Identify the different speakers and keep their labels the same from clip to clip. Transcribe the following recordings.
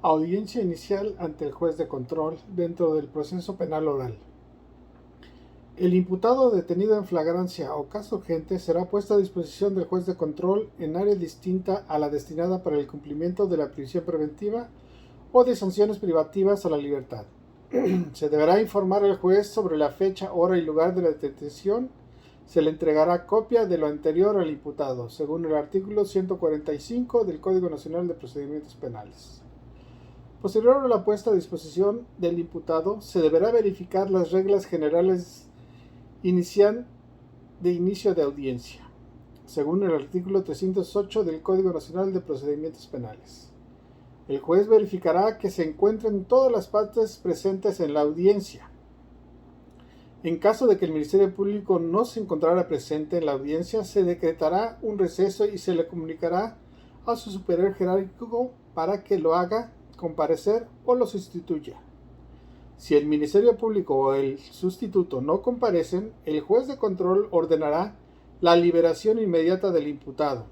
Speaker 1: Audiencia inicial ante el juez de control dentro del proceso penal oral. El imputado detenido en flagrancia o caso urgente será puesto a disposición del juez de control en área distinta a la destinada para el cumplimiento de la prisión preventiva o de sanciones privativas a la libertad. Se deberá informar al juez sobre la fecha, hora y lugar de la detención. Se le entregará copia de lo anterior al imputado, según el artículo 145 del Código Nacional de Procedimientos Penales. Posterior a la puesta a disposición del imputado, se deberá verificar las reglas generales de inicio de audiencia, según el artículo 308 del Código Nacional de Procedimientos Penales. El juez verificará que se encuentren todas las partes presentes en la audiencia. En caso de que el Ministerio Público no se encontrara presente en la audiencia, se decretará un receso y se le comunicará a su superior jerárquico para que lo haga comparecer o lo sustituya. Si el Ministerio Público o el sustituto no comparecen, el juez de control ordenará la liberación inmediata del imputado.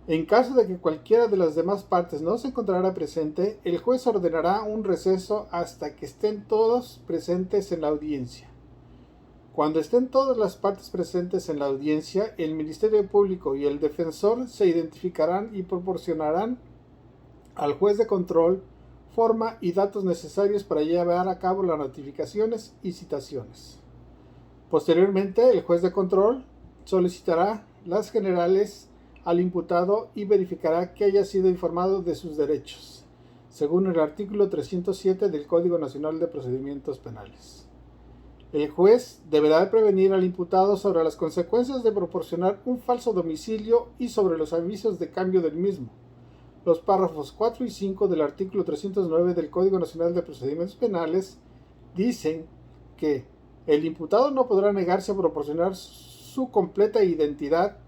Speaker 1: En caso de que cualquiera de las demás partes no se encontrara presente, el juez ordenará un receso hasta que estén todos presentes en la audiencia. Cuando estén todas las partes presentes en la audiencia, el Ministerio Público y el defensor se identificarán y proporcionarán al juez de control forma y datos necesarios para llevar a cabo las notificaciones y citaciones. Posteriormente, el juez de control solicitará las generales al imputado y verificará que haya sido informado de sus derechos, según el artículo 307 del Código Nacional de Procedimientos Penales. El juez deberá prevenir al imputado sobre las consecuencias de proporcionar un falso domicilio y sobre los avisos de cambio del mismo. Los párrafos 4 y 5 del artículo 309 del Código Nacional de Procedimientos Penales dicen que el imputado no podrá negarse a proporcionar su completa identidad,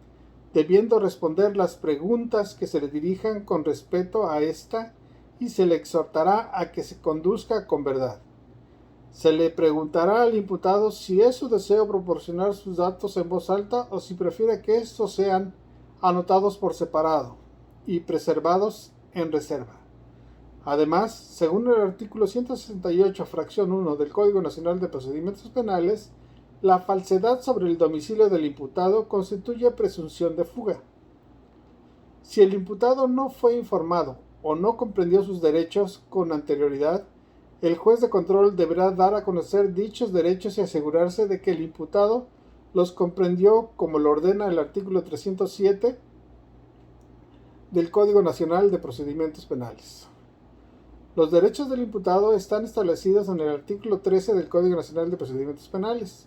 Speaker 1: debiendo responder las preguntas que se le dirijan con respeto a esta, y se le exhortará a que se conduzca con verdad. Se le preguntará al imputado si es su deseo proporcionar sus datos en voz alta o si prefiere que estos sean anotados por separado y preservados en reserva. Además, según el artículo 168, fracción 1 del Código Nacional de Procedimientos Penales, la falsedad sobre el domicilio del imputado constituye presunción de fuga. Si el imputado no fue informado o no comprendió sus derechos con anterioridad, el juez de control deberá dar a conocer dichos derechos y asegurarse de que el imputado los comprendió como lo ordena el artículo 307 del Código Nacional de Procedimientos Penales. Los derechos del imputado están establecidos en el artículo 13 del Código Nacional de Procedimientos Penales.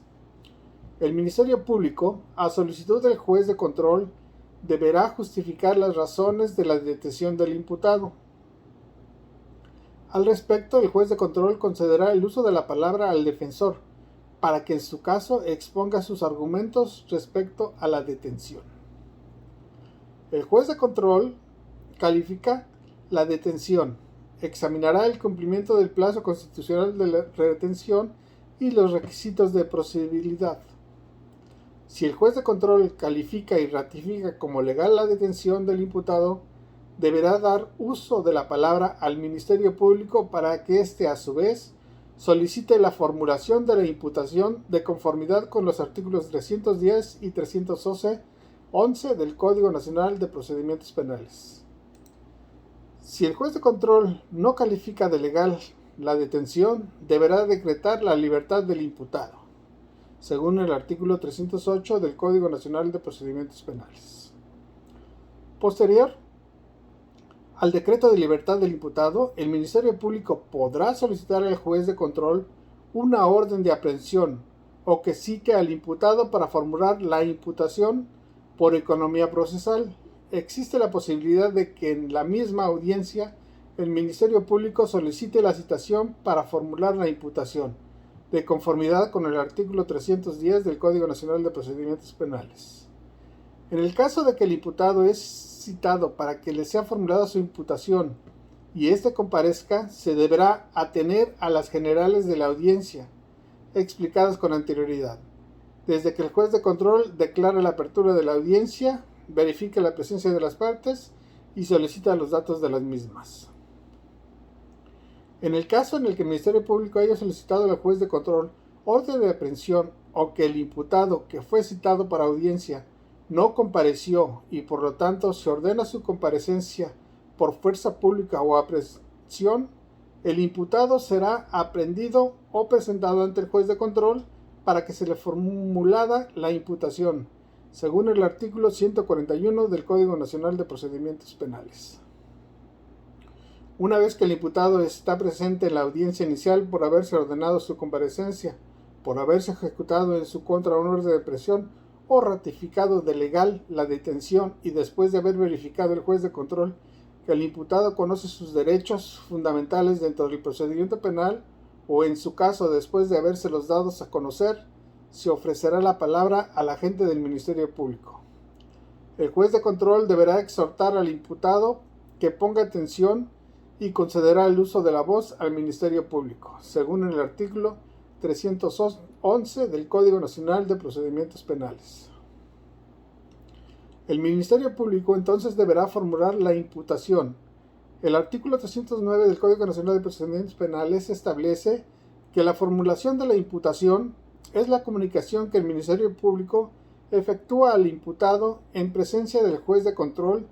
Speaker 1: El Ministerio Público, a solicitud del juez de control, deberá justificar las razones de la detención del imputado. Al respecto, el juez de control concederá el uso de la palabra al defensor, para que en su caso exponga sus argumentos respecto a la detención. El juez de control califica la detención, examinará el cumplimiento del plazo constitucional de la retención y los requisitos de procedibilidad. Si el juez de control califica y ratifica como legal la detención del imputado, deberá dar uso de la palabra al Ministerio Público para que éste, a su vez, solicite la formulación de la imputación de conformidad con los artículos 310 y 311 del Código Nacional de Procedimientos Penales. Si el juez de control no califica de legal la detención, deberá decretar la libertad del imputado, según el artículo 308 del Código Nacional de Procedimientos Penales. Posterior al decreto de libertad del imputado, el Ministerio Público podrá solicitar al juez de control una orden de aprehensión o que cite al imputado para formular la imputación por economía procesal. Existe la posibilidad de que en la misma audiencia el Ministerio Público solicite la citación para formular la imputación, de conformidad con el artículo 310 del Código Nacional de Procedimientos Penales. En el caso de que el imputado es citado para que le sea formulada su imputación y éste comparezca, se deberá atener a las generales de la audiencia, explicadas con anterioridad. Desde que el juez de control declara la apertura de la audiencia, verifica la presencia de las partes y solicita los datos de las mismas. En el caso en el que el Ministerio Público haya solicitado al juez de control orden de aprehensión o que el imputado que fue citado para audiencia no compareció y por lo tanto se ordena su comparecencia por fuerza pública o aprehensión, el imputado será aprehendido o presentado ante el juez de control para que se le formulada la imputación, según el artículo 141 del Código Nacional de Procedimientos Penales. Una vez que el imputado está presente en la audiencia inicial por haberse ordenado su comparecencia, por haberse ejecutado en su contra una orden de prisión o ratificado de legal la detención y después de haber verificado el juez de control que el imputado conoce sus derechos fundamentales dentro del procedimiento penal o en su caso después de habérselos dados a conocer, se ofrecerá la palabra al agente del Ministerio Público. El juez de control deberá exhortar al imputado que ponga atención y concederá el uso de la voz al Ministerio Público, según el artículo 311 del Código Nacional de Procedimientos Penales. El Ministerio Público entonces deberá formular la imputación. El artículo 309 del Código Nacional de Procedimientos Penales establece que la formulación de la imputación es la comunicación que el Ministerio Público efectúa al imputado en presencia del juez de control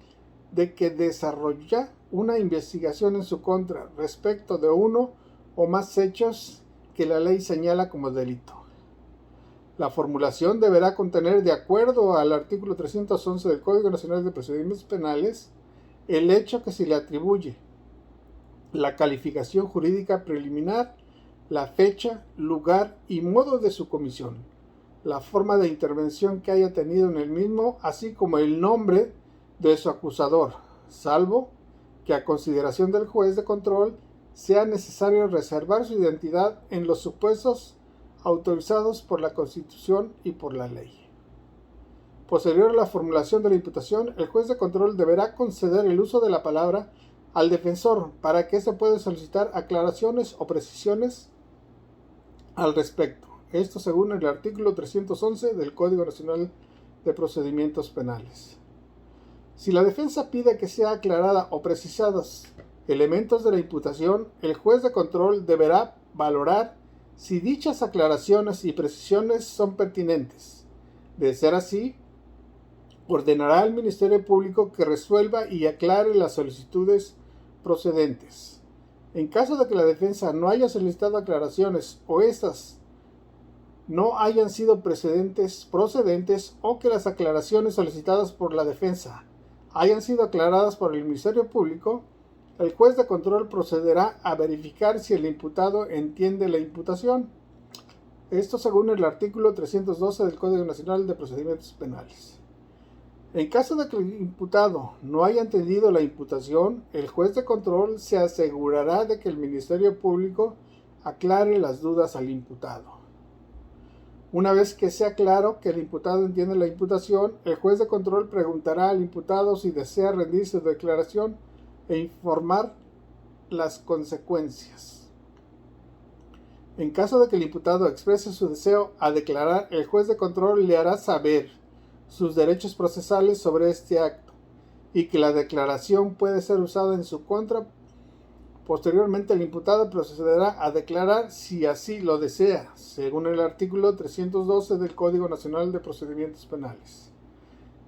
Speaker 1: de que desarrolla una investigación en su contra respecto de uno o más hechos que la ley señala como delito. La formulación deberá contener, de acuerdo al artículo 311 del Código Nacional de Procedimientos Penales, el hecho que se le atribuye, la calificación jurídica preliminar, la fecha, lugar y modo de su comisión, la forma de intervención que haya tenido en el mismo, así como el nombre de su acusador, salvo que a consideración del juez de control sea necesario reservar su identidad en los supuestos autorizados por la Constitución y por la ley. Posterior a la formulación de la imputación, el juez de control deberá conceder el uso de la palabra al defensor para que éste pueda solicitar aclaraciones o precisiones al respecto. Esto según el artículo 311 del Código Nacional de Procedimientos Penales. Si la defensa pide que sea aclarada o precisados elementos de la imputación, el juez de control deberá valorar si dichas aclaraciones y precisiones son pertinentes. De ser así, ordenará al Ministerio Público que resuelva y aclare las solicitudes procedentes. En caso de que la defensa no haya solicitado aclaraciones o estas no hayan sido procedentes o que las aclaraciones solicitadas por la defensa hayan sido aclaradas por el Ministerio Público, el juez de control procederá a verificar si el imputado entiende la imputación. Esto según el artículo 312 del Código Nacional de Procedimientos Penales. En caso de que el imputado no haya entendido la imputación, el juez de control se asegurará de que el Ministerio Público aclare las dudas al imputado. Una vez que sea claro que el imputado entiende la imputación, el juez de control preguntará al imputado si desea rendir su declaración e informar las consecuencias. En caso de que el imputado exprese su deseo a declarar, el juez de control le hará saber sus derechos procesales sobre este acto y que la declaración puede ser usada en su contra. Posteriormente, el imputado procederá a declarar si así lo desea, según el artículo 312 del Código Nacional de Procedimientos Penales.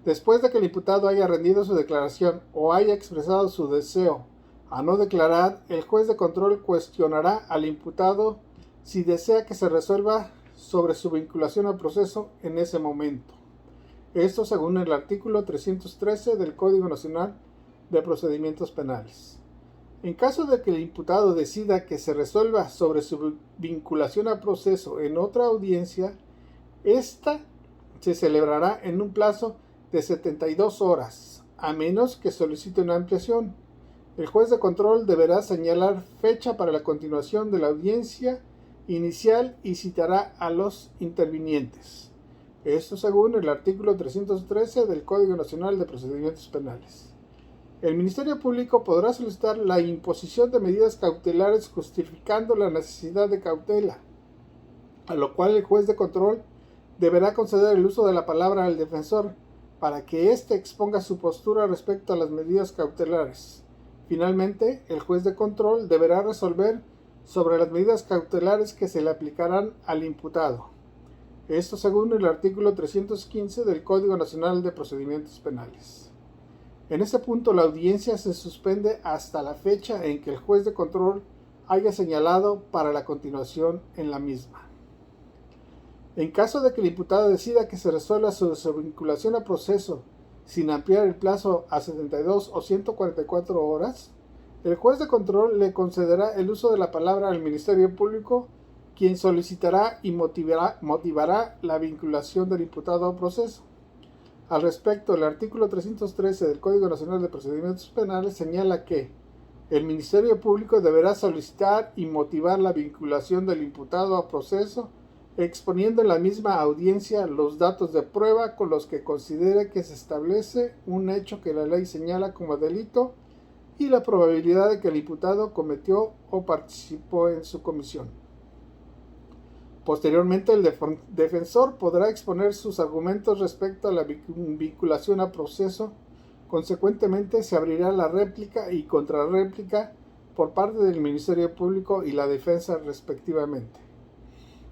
Speaker 1: Después de que el imputado haya rendido su declaración o haya expresado su deseo a no declarar, el juez de control cuestionará al imputado si desea que se resuelva sobre su vinculación al proceso en ese momento. Esto según el artículo 313 del Código Nacional de Procedimientos Penales. En caso de que el imputado decida que se resuelva sobre su vinculación al proceso en otra audiencia, esta se celebrará en un plazo de 72 horas, a menos que solicite una ampliación. El juez de control deberá señalar fecha para la continuación de la audiencia inicial y citará a los intervinientes. Esto según el artículo 313 del Código Nacional de Procedimientos Penales. El Ministerio Público podrá solicitar la imposición de medidas cautelares justificando la necesidad de cautela, a lo cual el juez de control deberá conceder el uso de la palabra al defensor para que éste exponga su postura respecto a las medidas cautelares. Finalmente, el juez de control deberá resolver sobre las medidas cautelares que se le aplicarán al imputado. Esto según el artículo 315 del Código Nacional de Procedimientos Penales. En este punto la audiencia se suspende hasta la fecha en que el juez de control haya señalado para la continuación en la misma. En caso de que el imputado decida que se resuelva su vinculación a proceso sin ampliar el plazo a 72 o 144 horas, el juez de control le concederá el uso de la palabra al Ministerio Público, quien solicitará y motivará la vinculación del imputado a proceso. Al respecto, el artículo 313 del Código Nacional de Procedimientos Penales señala que el Ministerio Público deberá solicitar y motivar la vinculación del imputado a proceso, exponiendo en la misma audiencia los datos de prueba con los que considere que se establece un hecho que la ley señala como delito y la probabilidad de que el imputado cometió o participó en su comisión. Posteriormente, el defensor podrá exponer sus argumentos respecto a la vinculación a proceso. Consecuentemente, se abrirá la réplica y contrarréplica por parte del Ministerio Público y la defensa respectivamente.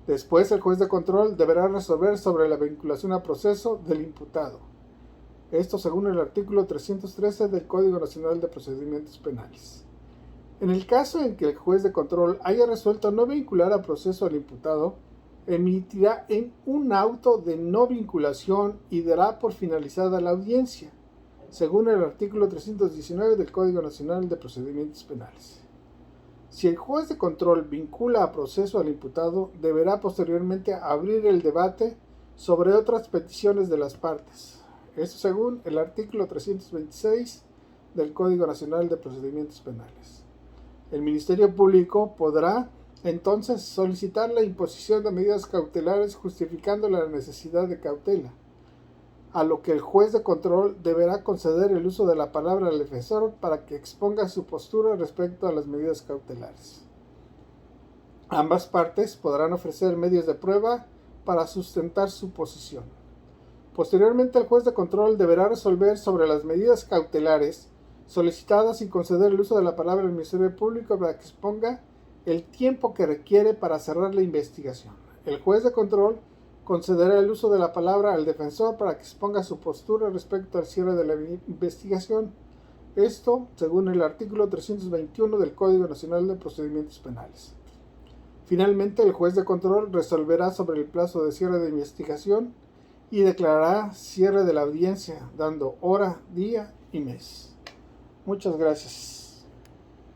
Speaker 1: Después, el juez de control deberá resolver sobre la vinculación a proceso del imputado. Esto según el artículo 313 del Código Nacional de Procedimientos Penales. En el caso en que el juez de control haya resuelto no vincular a proceso al imputado, emitirá un auto de no vinculación y dará por finalizada la audiencia, según el artículo 319 del Código Nacional de Procedimientos Penales. Si el juez de control vincula a proceso al imputado, deberá posteriormente abrir el debate sobre otras peticiones de las partes. Esto según el artículo 326 del Código Nacional de Procedimientos Penales. El Ministerio Público podrá entonces solicitar la imposición de medidas cautelares justificando la necesidad de cautela, a lo que el juez de control deberá conceder el uso de la palabra al defensor para que exponga su postura respecto a las medidas cautelares. Ambas partes podrán ofrecer medios de prueba para sustentar su posición. Posteriormente, el juez de control deberá resolver sobre las medidas cautelares solicitadas y conceder el uso de la palabra al Ministerio Público para que exponga el tiempo que requiere para cerrar la investigación. El juez de control concederá el uso de la palabra al defensor para que exponga su postura respecto al cierre de la investigación. Esto según el artículo 321 del Código Nacional de Procedimientos Penales. Finalmente, el juez de control resolverá sobre el plazo de cierre de investigación y declarará cierre de la audiencia, dando hora, día y mes. Muchas gracias.